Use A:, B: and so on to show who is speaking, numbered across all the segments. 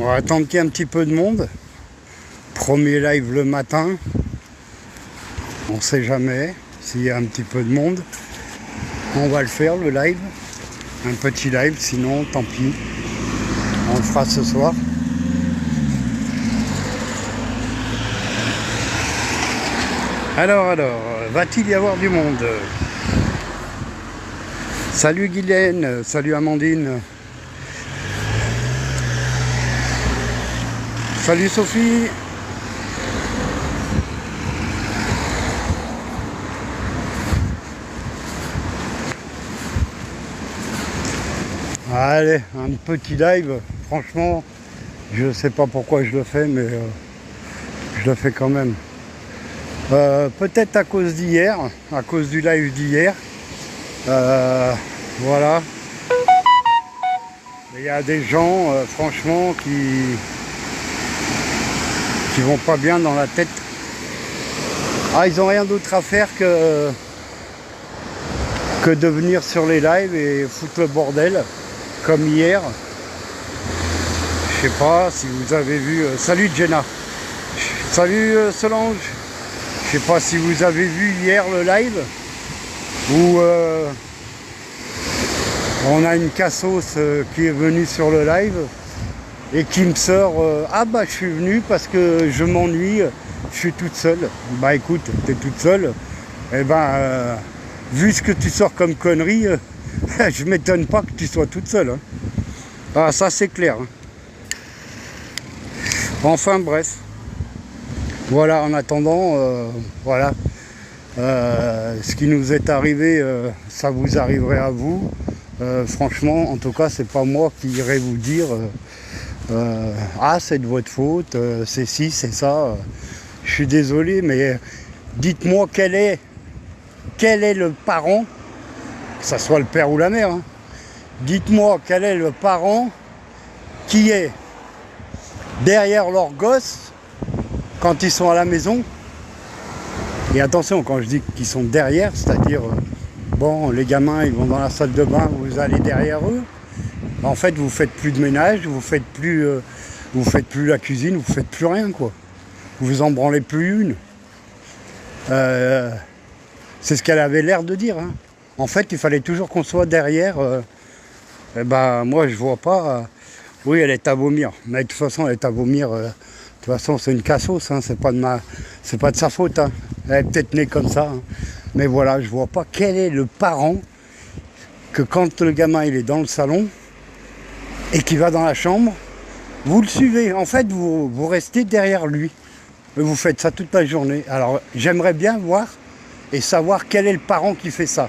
A: On va attendre qu'il y ait un petit peu de monde. Premier live le matin. On sait jamais s'il y a un petit peu de monde. On va le faire, le live. Un petit live, sinon tant pis. On le fera ce soir. Alors, va-t-il y avoir du monde? Salut Guylaine, salut Amandine. Salut Sophie. Allez, un petit live. Franchement, je sais pas pourquoi je le fais, mais je le fais quand même. Peut-être à cause d'hier, à cause du live d'hier. Voilà. Il y a des gens, franchement, qui vont pas bien dans la tête. Ah, ils ont rien d'autre à faire que de venir sur les lives et foutre le bordel, comme hier. Je sais pas si vous avez vu... salut Jenna. Salut Solange. Je sais pas si vous avez vu hier le live où on a une cassos qui est venue sur le live et qui me sort ah bah je suis venu parce que je m'ennuie, je suis toute seule. Bah écoute, t'es toute seule, et ben vu ce que tu sors comme connerie, je m'étonne pas que tu sois toute seule, hein. Ah ça c'est clair, hein. Enfin bref. Voilà, en attendant, voilà, ce qui nous est arrivé, ça vous arriverait à vous. Franchement, en tout cas, c'est pas moi qui irai vous dire ah, c'est de votre faute, c'est ci, c'est ça. Je suis désolé, mais dites-moi quel est le parent, que ce soit le père ou la mère, hein. Dites-moi quel est le parent qui est derrière leur gosse quand ils sont à la maison. Et attention, quand je dis qu'ils sont derrière, c'est-à-dire, bon, les gamins, ils vont dans la salle de bain, vous allez derrière eux. En fait, vous faites plus de ménage, vous faites plus la cuisine, vous faites plus rien, quoi. Vous vous en branlez plus une. C'est ce qu'elle avait l'air de dire, hein. En fait, il fallait toujours qu'on soit derrière. Et ben, moi, je vois pas. Oui, elle est à vomir. Mais de toute façon, elle est à vomir. De toute façon, c'est une cassos, hein. C'est pas de sa faute, hein. Elle est peut-être née comme ça, hein. Mais voilà, je vois pas quel est le parent que quand le gamin il est dans le salon et qu'il va dans la chambre, vous le suivez. En fait, vous restez derrière lui. Vous faites ça toute la journée. Alors, j'aimerais bien voir et savoir quel est le parent qui fait ça.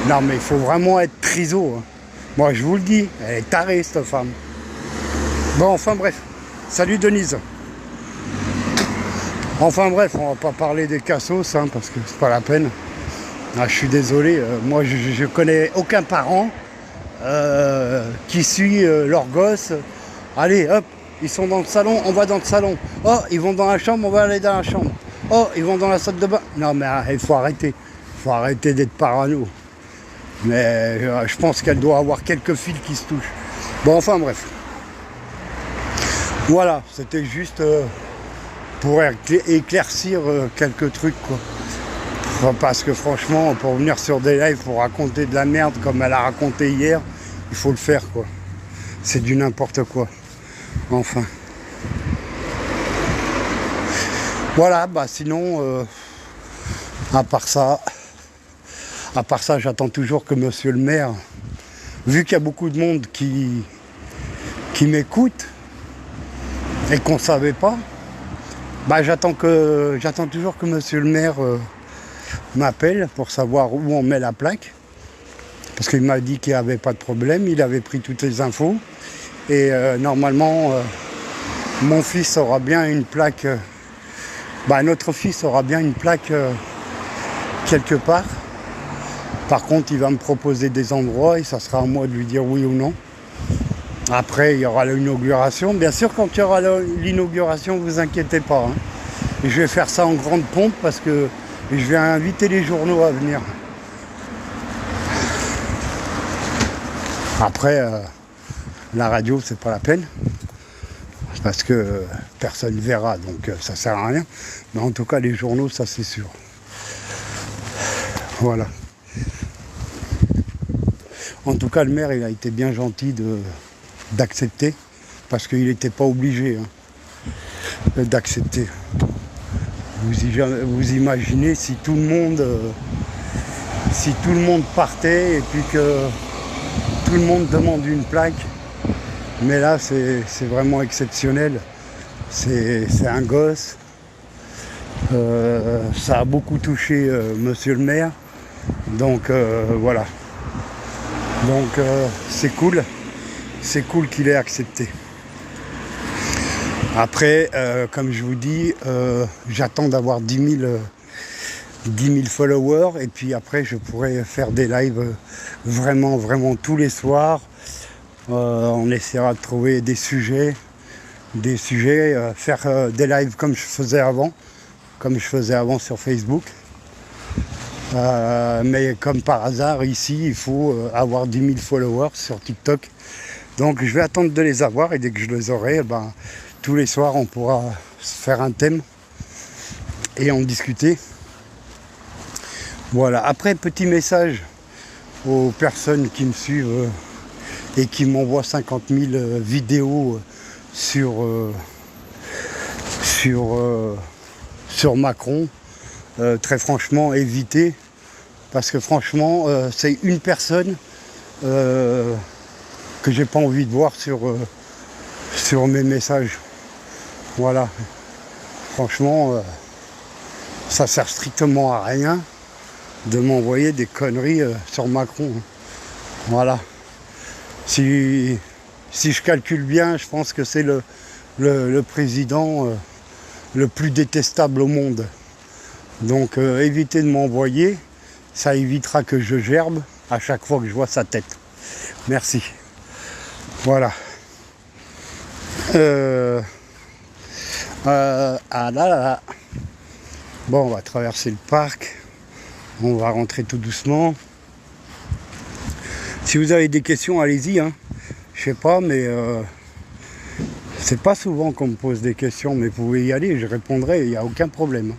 A: Non, mais il faut vraiment être triso, hein. Moi, je vous le dis, elle est tarée, cette femme. Bon, enfin bref. Salut Denise. Enfin bref, on va pas parler des cassos, hein, parce que c'est pas la peine. Ah, je suis désolé, moi je connais aucun parent qui suit leur gosse. Allez, hop, ils sont dans le salon, on va dans le salon. Oh, ils vont dans la chambre, on va aller dans la chambre. Oh, ils vont dans la salle de bain. Non mais il faut arrêter. Il faut arrêter d'être parano. Mais je pense qu'elle doit avoir quelques fils qui se touchent. Bon, enfin bref. Voilà, c'était juste pour éclaircir quelques trucs, quoi. Enfin, parce que franchement, pour venir sur des lives, pour raconter de la merde comme elle a raconté hier, il faut le faire, quoi. C'est du n'importe quoi. Enfin. Voilà, bah sinon, à part ça, j'attends toujours que monsieur le maire, vu qu'il y a beaucoup de monde qui m'écoute et qu'on ne savait pas, bah j'attends toujours que monsieur le maire m'appelle pour savoir où on met la plaque. Parce qu'il m'a dit qu'il n'y avait pas de problème, il avait pris toutes les infos. Et normalement, mon fils aura bien une plaque, notre fils aura bien une plaque quelque part. Par contre, il va me proposer des endroits et ça sera à moi de lui dire oui ou non. Après, il y aura l'inauguration. Bien sûr, quand il y aura l'inauguration, vous inquiétez pas, hein. Et je vais faire ça en grande pompe parce que je vais inviter les journaux à venir. Après, la radio, c'est pas la peine. parce que personne ne verra, donc ça sert à rien. Mais en tout cas, les journaux, ça c'est sûr. Voilà. En tout cas, le maire, il a été bien gentil d'accepter, parce qu'il n'était pas obligé d'accepter. Vous imaginez si tout le monde partait et puis que tout le monde demande une plaque. Mais là, c'est vraiment exceptionnel. C'est un gosse. Ça a beaucoup touché monsieur le maire. Donc voilà. Donc c'est cool. C'est cool qu'il ait accepté. Après, comme je vous dis, j'attends d'avoir 10 000 followers. Et puis après, je pourrai faire des lives vraiment tous les soirs. On essaiera de trouver des sujets, faire des lives comme je faisais avant sur Facebook. Mais comme par hasard, ici, il faut avoir 10 000 followers sur TikTok. Donc je vais attendre de les avoir et dès que je les aurai, tous les soirs, on pourra faire un thème et en discuter. Voilà. Après, petit message aux personnes qui me suivent et qui m'envoient 50 000 vidéos sur Macron. Très franchement, évitez. Parce que franchement, c'est une personne que j'ai pas envie de voir sur mes messages. Voilà. Franchement, ça sert strictement à rien de m'envoyer des conneries sur Macron. Voilà. Si je calcule bien, je pense que c'est le président le plus détestable au monde. Donc évitez de m'envoyer, ça évitera que je gerbe à chaque fois que je vois sa tête. Merci. Voilà. Ah là là. Bon, on va traverser le parc. On va rentrer tout doucement. Si vous avez des questions, allez-y. Je sais pas, mais c'est pas souvent qu'on me pose des questions, mais vous pouvez y aller, je répondrai, il n'y a aucun problème.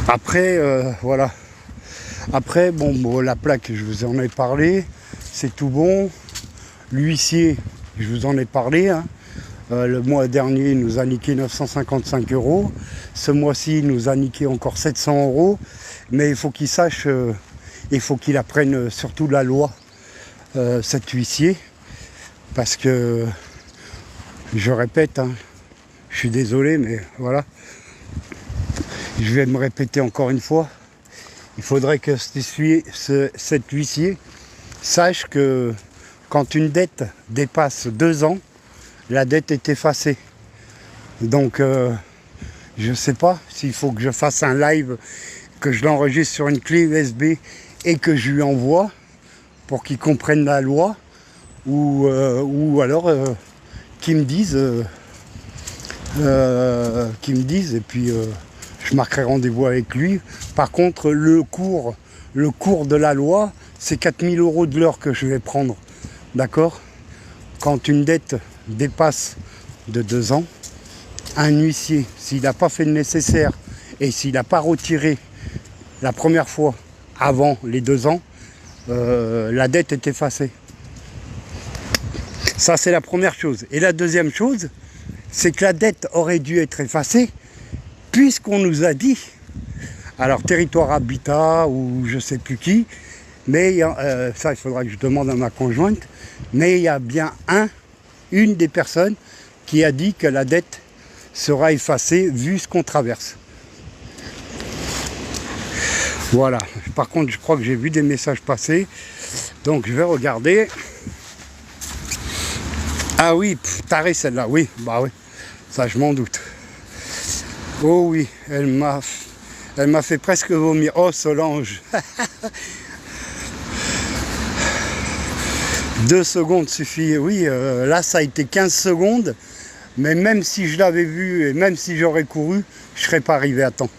A: Après, voilà. Après, bon, la plaque, je vous en ai parlé, c'est tout bon. L'huissier, je vous en ai parlé. Le mois dernier, il nous a niqué 955 €. Ce mois-ci, il nous a niqué encore 700 €. Mais il faut qu'il sache, il faut qu'il apprenne surtout la loi, cet huissier. Parce que, je répète, je suis désolé, mais voilà. Je vais me répéter encore une fois. Il faudrait que cet huissier sache que quand une dette dépasse 2 ans, la dette est effacée. Donc, je ne sais pas s'il faut que je fasse un live, que je l'enregistre sur une clé USB et que je lui envoie pour qu'il comprenne la loi, ou alors qu'il me dise, et puis je marquerai rendez-vous avec lui. Par contre, le cours de la loi, c'est 4 000 € de l'heure que je vais prendre. D'accord ? Quand une dette dépasse de 2 ans, un huissier, s'il n'a pas fait le nécessaire et s'il n'a pas retiré la première fois avant les 2 ans, la dette est effacée. Ça, c'est la première chose. Et la deuxième chose, c'est que la dette aurait dû être effacée puisqu'on nous a dit, alors territoire habitat ou je ne sais plus qui, mais ça, il faudra que je demande à ma conjointe, mais il y a bien une des personnes qui a dit que la dette sera effacée vu ce qu'on traverse. Voilà. Par contre, je crois que j'ai vu des messages passer, donc je vais regarder. Ah oui, tarée celle-là, oui, bah oui, ça je m'en doute. Oh oui, elle m'a fait presque vomir. Oh Solange. 2 secondes suffit. Oui, là ça a été 15 secondes. Mais même si je l'avais vu et même si j'aurais couru, je ne serais pas arrivé à temps.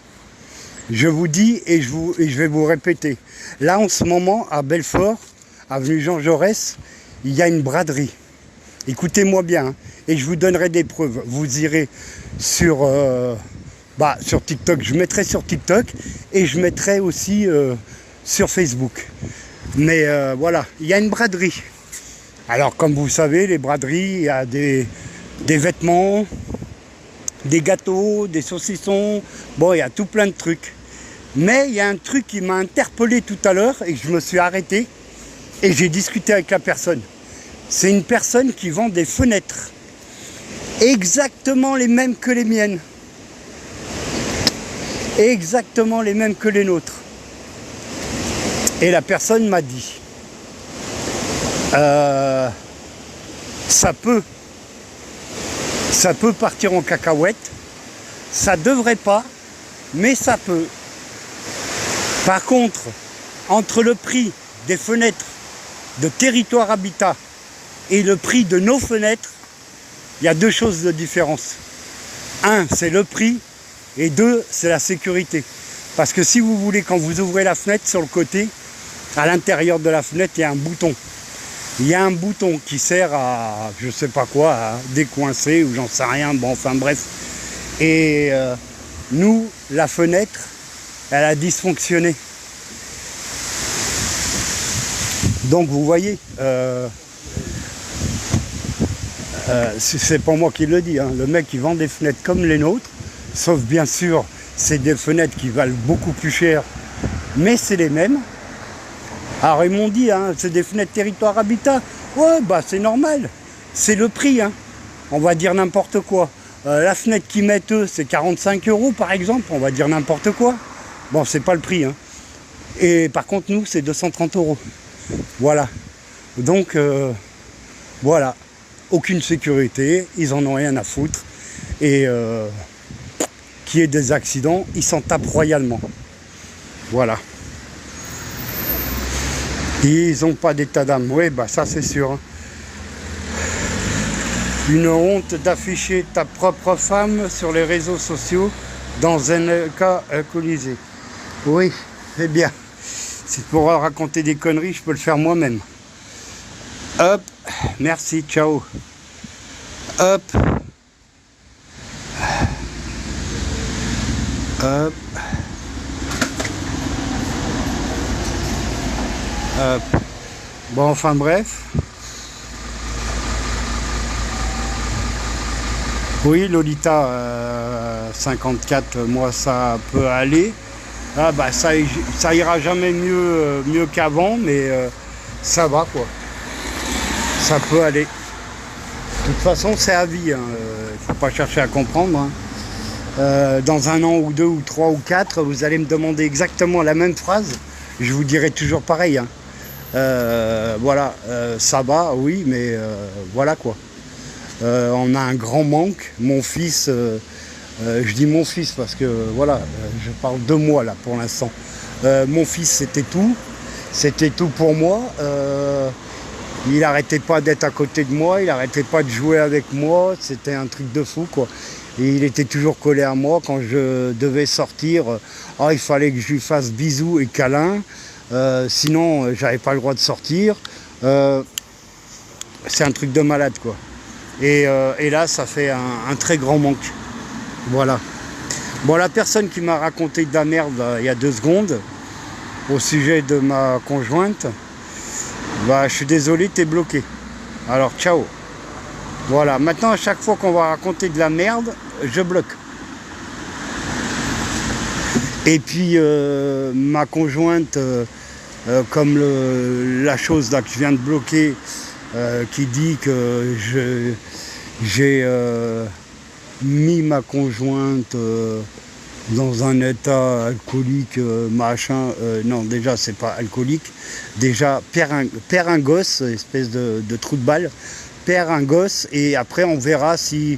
A: Je vous dis et je vais vous répéter. Là en ce moment à Belfort, avenue Jean Jaurès, il y a une braderie. Écoutez-moi bien, hein, et je vous donnerai des preuves. Vous irez sur, sur TikTok, je mettrai sur TikTok, et je mettrai aussi sur Facebook. Mais voilà, il y a une braderie. Alors comme vous savez, les braderies, il y a des vêtements, des gâteaux, des saucissons, bon, il y a tout plein de trucs. Mais il y a un truc qui m'a interpellé tout à l'heure et je me suis arrêté et j'ai discuté avec la personne. C'est une personne qui vend des fenêtres, exactement les mêmes que les miennes, exactement les mêmes que les nôtres. Et la personne m'a dit, ça peut partir en cacahuète, ça devrait pas, mais ça peut. Par contre, entre le prix des fenêtres de Territoire Habitat et le prix de nos fenêtres, il y a deux choses de différence. Un, c'est le prix, et deux, c'est la sécurité. Parce que si vous voulez, quand vous ouvrez la fenêtre, sur le côté, à l'intérieur de la fenêtre, il y a un bouton. Il y a un bouton qui sert à, je sais pas quoi, à décoincer ou j'en sais rien, bon enfin bref. Et nous, la fenêtre, elle a dysfonctionné. Donc vous voyez, c'est pas moi qui le dis, hein. Le mec qui vend des fenêtres comme les nôtres, sauf bien sûr, c'est des fenêtres qui valent beaucoup plus cher, mais c'est les mêmes. Alors ils m'ont dit, hein, c'est des fenêtres Territoire Habitat. Ouais, bah c'est normal, c'est le prix, hein. On va dire n'importe quoi. La fenêtre qu'ils mettent eux, c'est 45 € par exemple, on va dire n'importe quoi. Bon, c'est pas le prix, hein. Et par contre, nous, c'est 230 €. Voilà. Donc, voilà. Aucune sécurité, ils en ont rien à foutre. Et qu'il y ait des accidents, ils s'en tapent royalement. Voilà. Ils n'ont pas d'état d'âme. Oui, bah ça c'est sûr. Hein. Une honte d'afficher ta propre femme sur les réseaux sociaux dans un cas alcoolisé. Oui, c'est bien. C'est pour raconter des conneries, je peux le faire moi-même. Hop, merci, ciao. Hop. Hop. Bon, enfin bref. Oui, Lolita 54, moi ça peut aller. Ah bah ça ira jamais mieux qu'avant, mais ça va quoi. Ça peut aller. De toute façon, c'est à vie. Hein. Faut pas chercher à comprendre. Hein. Dans un an ou deux ou trois ou quatre, vous allez me demander exactement la même phrase. Je vous dirai toujours pareil. Hein. Voilà, ça va, oui, mais voilà quoi. On a un grand manque. Mon fils, je dis mon fils parce que voilà, je parle de moi là pour l'instant. Mon fils, c'était tout pour moi. Il n'arrêtait pas d'être à côté de moi, il n'arrêtait pas de jouer avec moi. C'était un truc de fou quoi. Et il était toujours collé à moi quand je devais sortir. Il fallait que je lui fasse bisous et câlins. Sinon, j'avais pas le droit de sortir. C'est un truc de malade, quoi. Et là, ça fait un très grand manque. Voilà. Bon, la personne qui m'a raconté de la merde il y a 2 secondes, au sujet de ma conjointe, bah, je suis désolé, t'es bloqué. Alors, ciao. Voilà. Maintenant, à chaque fois qu'on va raconter de la merde, je bloque. Et puis, ma conjointe... comme la chose là que je viens de bloquer, qui dit que j'ai mis ma conjointe dans un état alcoolique, machin. Non, déjà c'est pas alcoolique. Déjà perd un gosse, espèce de trou de balle. Perd un gosse et après on verra si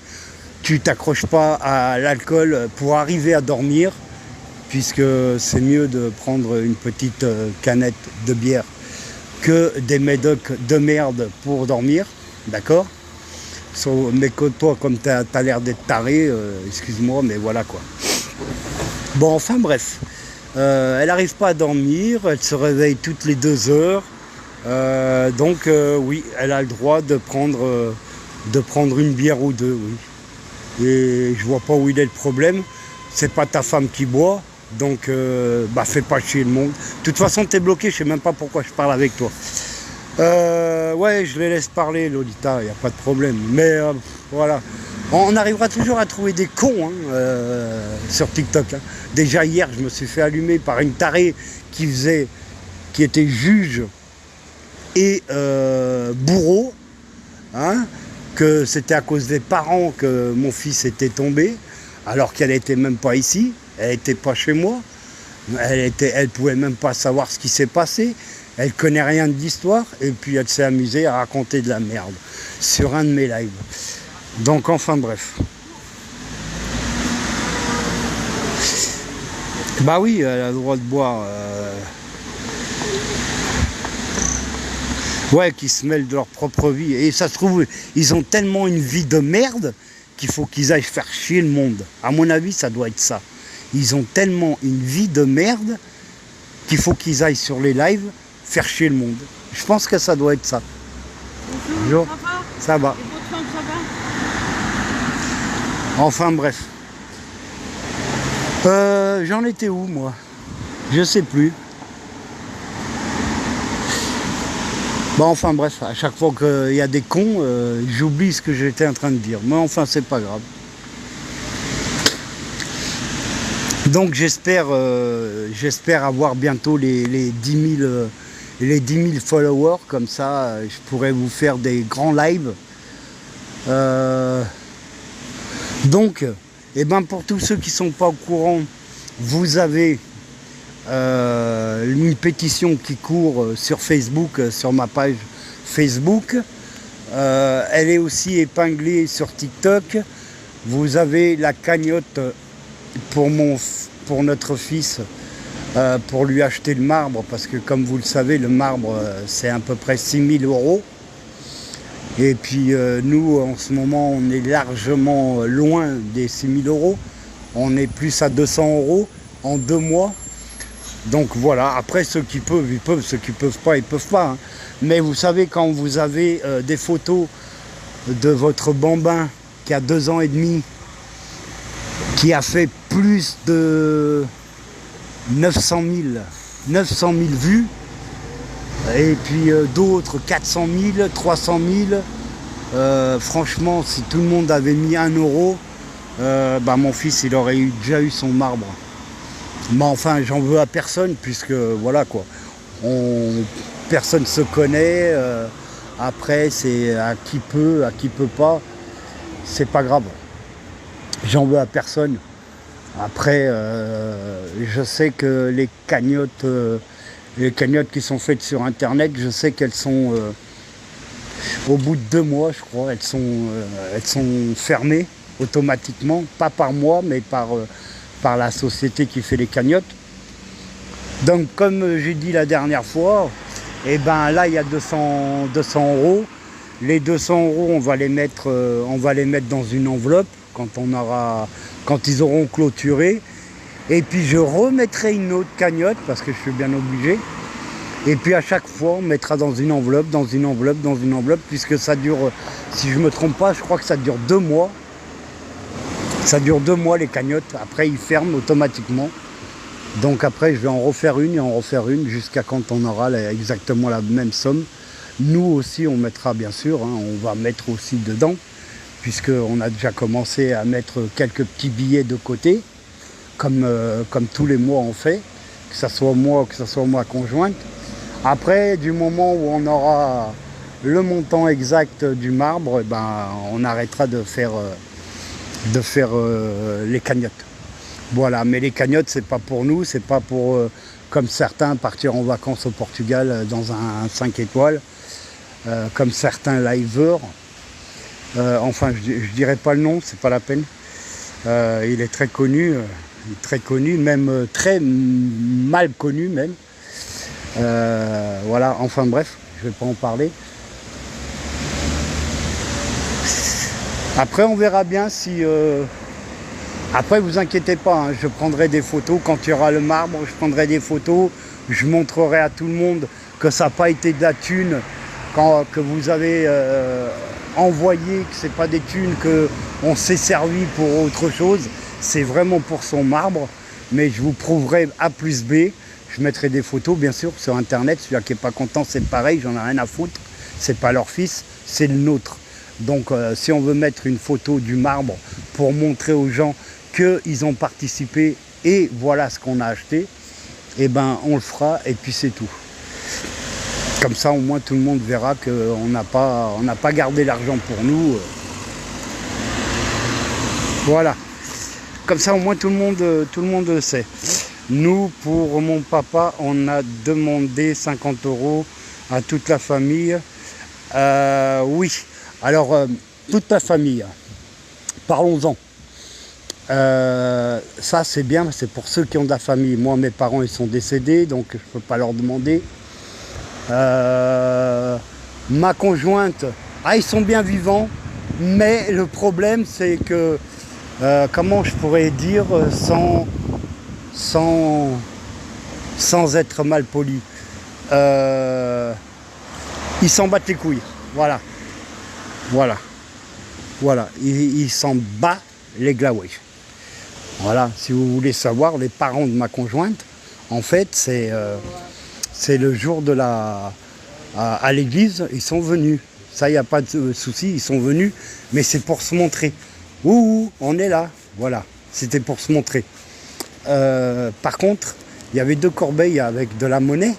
A: tu t'accroches pas à l'alcool pour arriver à dormir. Puisque c'est mieux de prendre une petite canette de bière que des médocs de merde pour dormir, d'accord? Mais que toi, comme t'as l'air d'être taré, excuse-moi, mais voilà quoi. Bon, enfin bref, elle n'arrive pas à dormir, elle se réveille toutes les 2 heures, Donc oui, elle a le droit de prendre une bière ou deux, oui. Et je vois pas où il est le problème. C'est pas ta femme qui boit, donc fais pas chier le monde. De toute façon, t'es bloqué, je sais même pas pourquoi je parle avec toi. Ouais, je les laisse parler, Lolita, il n'y a pas de problème. Mais voilà, on arrivera toujours à trouver des cons sur TikTok. Hein. Déjà hier, je me suis fait allumer par une tarée qui était juge et bourreau, hein, que c'était à cause des parents que mon fils était tombé, alors qu'elle n'était même pas ici, elle n'était pas chez moi, elle pouvait même pas savoir ce qui s'est passé, elle connaît rien de l'histoire, et puis elle s'est amusée à raconter de la merde sur un de mes lives. Donc enfin bref. Bah oui, elle a le droit de boire. Ouais, qui se mêlent de leur propre vie. Et ça se trouve, ils ont tellement une vie de merde qu'il faut qu'ils aillent faire chier le monde. À mon avis, ça doit être ça. Ils ont tellement une vie de merde qu'il faut qu'ils aillent sur les lives faire chier le monde. Je pense que ça doit être ça. Bonjour. Ça va. Et votre femme, ça va? Enfin bref. J'en étais où, moi? Je sais plus. Bon, enfin bref, à chaque fois qu'il y a des cons, j'oublie ce que j'étais en train de dire. Mais enfin, c'est pas grave. Donc j'espère avoir bientôt les 10 000 followers, comme ça je pourrais vous faire des grands lives. Donc, pour tous ceux qui ne sont pas au courant, vous avez une pétition qui court sur Facebook, sur ma page Facebook. Elle est aussi épinglée sur TikTok. Vous avez la cagnotte pour notre fils, pour lui acheter le marbre, parce que comme vous le savez, le marbre c'est à peu près 6 000 €. Et puis nous en ce moment on est largement loin des 6 000 €. On est plus à 200 € en 2 mois. Donc voilà, après ceux qui peuvent, ils peuvent, ceux qui peuvent pas, ils peuvent pas. Hein. Mais vous savez, quand vous avez des photos de votre bambin qui a 2 ans et demi, qui a fait plus de 900 000 vues, et puis d'autres 400 000, 300 000, franchement, si tout le monde avait mis 1 €, mon fils, il aurait déjà eu son marbre. Mais enfin, j'en veux à personne, puisque voilà quoi, personne se connaît. Après, c'est à qui peut pas, c'est pas grave. J'en veux à personne. Après, je sais que les cagnottes qui sont faites sur Internet, je sais qu'elles sont, au bout de 2 mois, je crois, elles sont fermées automatiquement, pas par moi, mais par la société qui fait les cagnottes. Donc comme j'ai dit la dernière fois, là il y a 200 €. Les 200 €, on va les mettre dans une enveloppe quand ils auront clôturé. Et puis je remettrai une autre cagnotte parce que je suis bien obligé. Et puis à chaque fois on mettra dans une enveloppe, puisque ça dure, si je me trompe pas, je crois que ça dure 2 mois. Ça dure 2 mois les cagnottes, après ils ferment automatiquement. Donc après je vais en refaire une jusqu'à quand on aura exactement la même somme. Nous aussi on mettra bien sûr, hein, on va mettre aussi dedans, puisqu'on a déjà commencé à mettre quelques petits billets de côté, comme tous les mois on fait, que ce soit moi, que ce soit ma conjointe. Après, du moment où on aura le montant exact du marbre, on arrêtera de faire les cagnottes. Voilà, mais les cagnottes, c'est pas pour nous, c'est pas pour, comme certains, partir en vacances au Portugal dans un 5 étoiles, comme certains liveurs. Je dirais pas le nom, c'est pas la peine. Il est très connu, même très mal connu même. Voilà, enfin bref, je vais pas en parler. Après on verra bien si... Après vous inquiétez pas, hein, je prendrai des photos quand il y aura le marbre, je prendrai des photos, je montrerai à tout le monde que ça n'a pas été de la thune que vous avez envoyé, que c'est pas des thunes qu'on s'est servi pour autre chose. C'est vraiment pour son marbre. Mais je vous prouverai A plus B. Je mettrai des photos, bien sûr, sur Internet. Celui qui n'est pas content, c'est pareil, j'en ai rien à foutre. C'est pas leur fils, c'est le nôtre. Donc, si on veut mettre une photo du marbre pour montrer aux gens qu'ils ont participé et voilà ce qu'on a acheté, eh ben, on le fera et puis c'est tout. Comme ça, au moins, tout le monde verra qu'on n'a pas gardé l'argent pour nous. Voilà. Comme ça, au moins, tout le monde le sait. Nous, pour mon papa, on a demandé 50 € à toute la famille. Oui, alors, toute la famille, parlons-en. Ça, c'est bien, c'est pour ceux qui ont de la famille. Moi, mes parents, ils sont décédés, donc je ne peux pas leur demander. Ma conjointe, ils sont bien vivants, mais le problème, c'est que, comment je pourrais dire, sans être mal poli. Ils s'en battent les couilles. Voilà. Ils s'en battent les glaouis. Voilà. Si vous voulez savoir, les parents de ma conjointe, en fait, c'est le jour de à l'église, ils sont venus. Ça, il n'y a pas de souci, ils sont venus, mais c'est pour se montrer. Ouh, on est là. Voilà. C'était pour se montrer. Par contre, il y avait 2 corbeilles avec de la monnaie.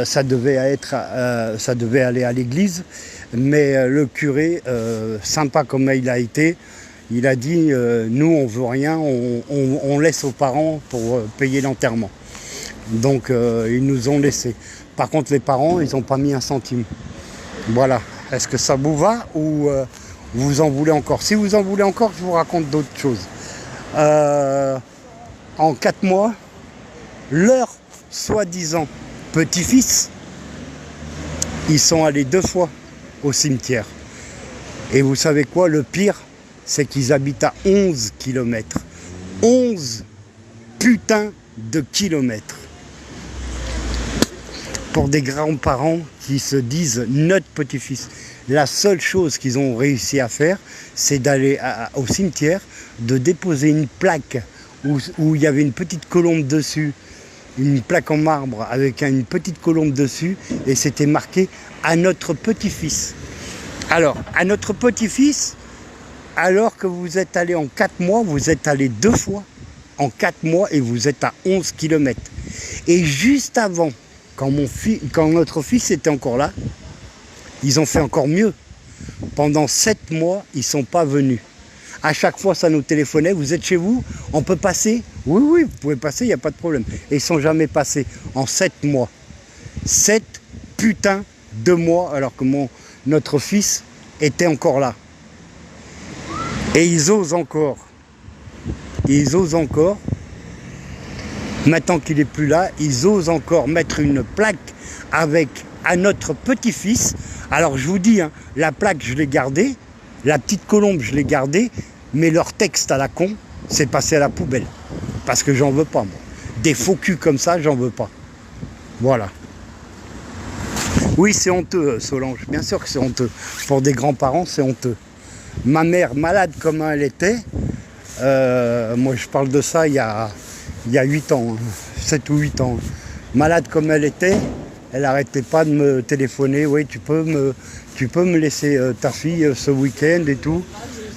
A: Ça devait aller à l'église, mais le curé, sympa comme il a été, il a dit nous on veut rien, on laisse aux parents pour payer l'enterrement. Donc ils nous ont laissé. Par contre les parents, ils n'ont pas mis un centime. Voilà. Est-ce que ça vous va ou vous en voulez encore? Si vous en voulez encore, je vous raconte d'autres choses. En 4 mois, leur soi-disant petit-fils, ils sont allés 2 fois au cimetière. Et vous savez quoi? Le pire, c'est qu'ils habitent à 11 km. 11 putains de kilomètres. Pour des grands-parents qui se disent notre petit-fils. La seule chose qu'ils ont réussi à faire, c'est d'aller au cimetière, de déposer une plaque où il y avait une petite colombe dessus, une plaque en marbre avec une petite colombe dessus, et c'était marqué à notre petit-fils. Alors, à notre petit-fils, alors que vous êtes allé en 4 mois, vous êtes allé 2 fois en 4 mois et vous êtes à 11 km. Et juste avant, quand notre fils était encore là, ils ont fait encore mieux. Pendant 7 mois, ils ne sont pas venus. À chaque fois, ça nous téléphonait, vous êtes chez vous, on peut passer? Oui, vous pouvez passer, il n'y a pas de problème. Et ils ne sont jamais passés en 7 mois. 7 putains de mois, alors que notre fils était encore là. Et ils osent encore. Maintenant qu'il n'est plus là, ils osent encore mettre une plaque avec à notre petit-fils. Alors je vous dis, la plaque je l'ai gardée, la petite colombe je l'ai gardée, mais leur texte à la con, c'est passé à la poubelle. Parce que j'en veux pas, moi. Des faux culs comme ça, j'en veux pas. Voilà. Oui, c'est honteux, Solange. Bien sûr que c'est honteux. Pour des grands-parents, c'est honteux. Ma mère, malade comme elle était, moi je parle de ça il y a 8 ans, 7 ou 8 ans. Malade comme elle était, elle n'arrêtait pas de me téléphoner. Oui, tu peux me laisser ta fille ce week-end et tout.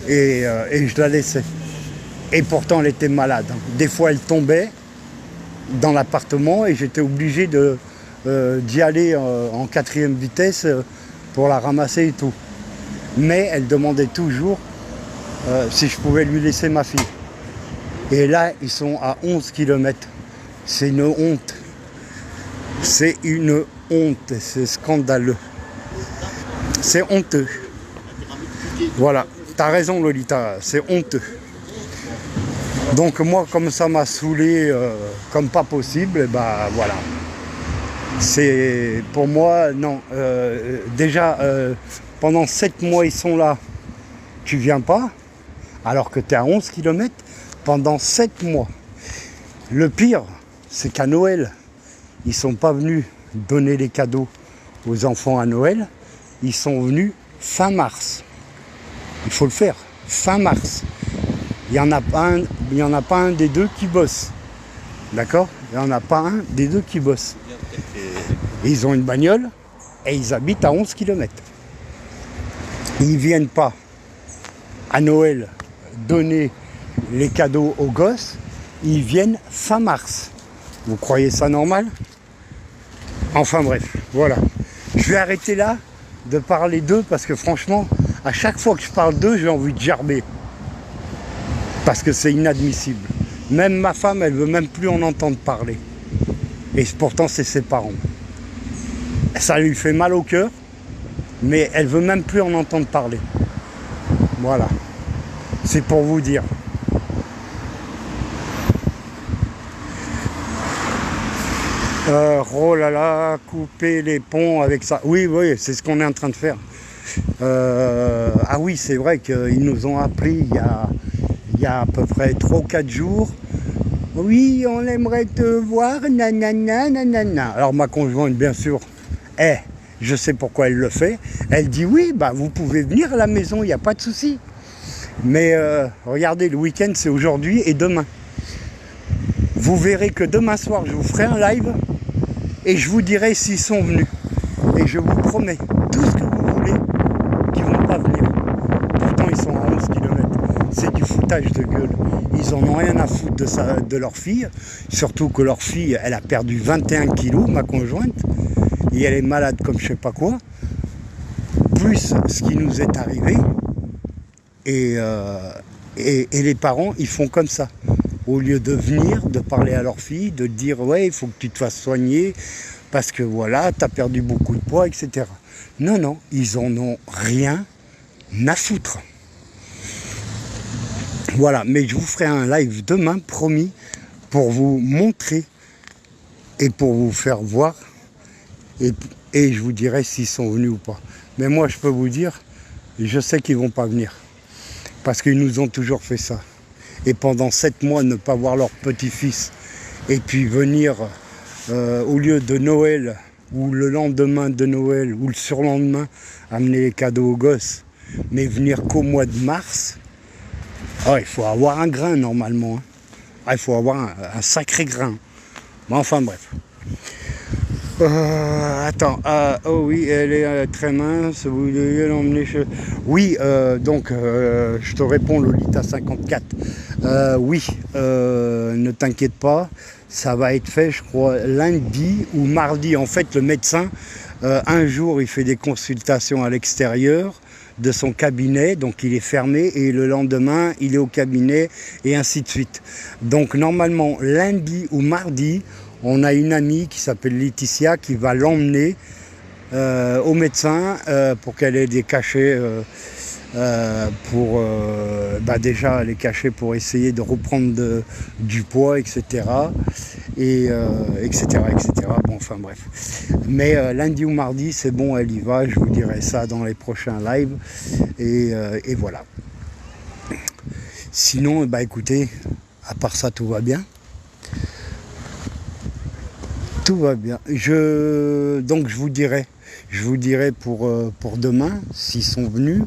A: Et je la laissais. Et pourtant, elle était malade. Des fois, elle tombait dans l'appartement et j'étais obligé d'y aller en 4e vitesse pour la ramasser et tout. Mais elle demandait toujours si je pouvais lui laisser ma fille. Et là, ils sont à 11 km. C'est une honte. C'est une honte. C'est scandaleux. C'est honteux. Voilà. T'as raison, Lolita. C'est honteux. Donc moi, comme ça m'a saoulé comme pas possible, et bah voilà. C'est pour moi, non. Déjà, pendant 7 mois, ils sont là. Tu viens pas, alors que tu es à 11 km, pendant 7 mois. Le pire, c'est qu'à Noël, ils sont pas venus donner les cadeaux aux enfants à Noël, ils sont venus fin mars. Il faut le faire, fin mars. Il n'y en a pas un des deux qui bosse. D'accord? Il n'y en a pas un des deux qui bosse. Et ils ont une bagnole et ils habitent à 11 km. Ils ne viennent pas à Noël donner les cadeaux aux gosses, ils viennent fin mars. Vous croyez ça normal? Enfin bref, voilà. Je vais arrêter là de parler d'eux parce que franchement, à chaque fois que je parle d'eux, j'ai envie de gerber. Parce que c'est inadmissible. Même ma femme, elle veut même plus en entendre parler. Et pourtant, c'est ses parents. Ça lui fait mal au cœur, mais elle veut même plus en entendre parler. Voilà. C'est pour vous dire. Oh là là, couper les ponts avec ça. Oui, oui, c'est ce qu'on est en train de faire. Ah oui, c'est vrai qu'ils nous ont appris il y a à peu près 3 ou 4 jours. Oui, on aimerait te voir, nanana, nanana. Alors ma conjointe, bien sûr, je sais pourquoi elle le fait. Elle dit oui, bah vous pouvez venir à la maison, il n'y a pas de souci. Mais regardez, le week-end, c'est aujourd'hui et demain. Vous verrez que demain soir, je vous ferai un live et je vous dirai s'ils sont venus. Et je vous promets, tout ce que vous voulez, qu'ils ne vont pas venir. Pourtant, ils sont à 11 km. C'est du foutage de gueule. Ils en ont rien à foutre de leur fille. Surtout que leur fille, elle a perdu 21 kilos, ma conjointe. Et elle est malade comme je sais pas quoi. Plus ce qui nous est arrivé. Et les parents, ils font comme ça. Au lieu de venir, de parler à leur fille, de dire ouais, il faut que tu te fasses soigner parce que voilà, tu as perdu beaucoup de poids, etc. Non, non, ils en ont rien à foutre. Voilà, mais je vous ferai un live demain, promis, pour vous montrer et pour vous faire voir et je vous dirai s'ils sont venus ou pas. Mais moi, je peux vous dire, je sais qu'ils ne vont pas venir parce qu'ils nous ont toujours fait ça. Et pendant 7 mois, ne pas voir leur petit-fils et puis venir au lieu de Noël ou le lendemain de Noël ou le surlendemain amener les cadeaux aux gosses, mais venir qu'au mois de mars, il faut avoir un grain normalement. Hein. Il faut avoir un sacré grain. Mais enfin bref. Attends, oh oui, elle est très mince, vous voulez l'emmener chez... Oui, donc, je te réponds, Lolita 54. Oui, ne t'inquiète pas, ça va être fait, je crois, lundi ou mardi. En fait, le médecin, un jour, il fait des consultations à l'extérieur de son cabinet, donc il est fermé, et le lendemain, il est au cabinet, et ainsi de suite. Donc, normalement, lundi ou mardi, on a une amie qui s'appelle Laetitia qui va l'emmener au médecin pour qu'elle ait des cachets pour déjà les cachets pour essayer de reprendre du poids, etc. Et etc. Bon, enfin bref. Mais lundi ou mardi, c'est bon, elle y va. Je vous dirai ça dans les prochains lives. Et voilà. Sinon, écoutez, à part ça, tout va bien. Tout va bien. Donc je vous dirai pour demain, s'ils sont venus.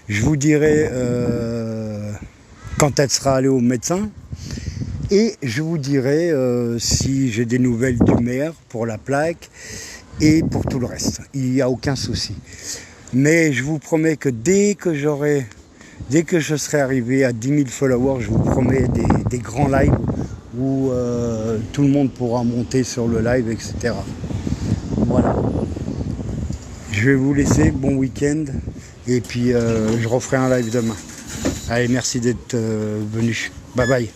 A: Je vous dirai quand elle sera allée au médecin. Et je vous dirai si j'ai des nouvelles du maire pour la plaque et pour tout le reste. Il n'y a aucun souci. Mais je vous promets que dès que je serai arrivé à 10 000 followers, je vous promets des grands lives où tout le monde pourra monter sur le live, etc. Voilà. Je vais vous laisser, bon week-end, et puis je referai un live demain. Allez, merci d'être venu. Bye bye.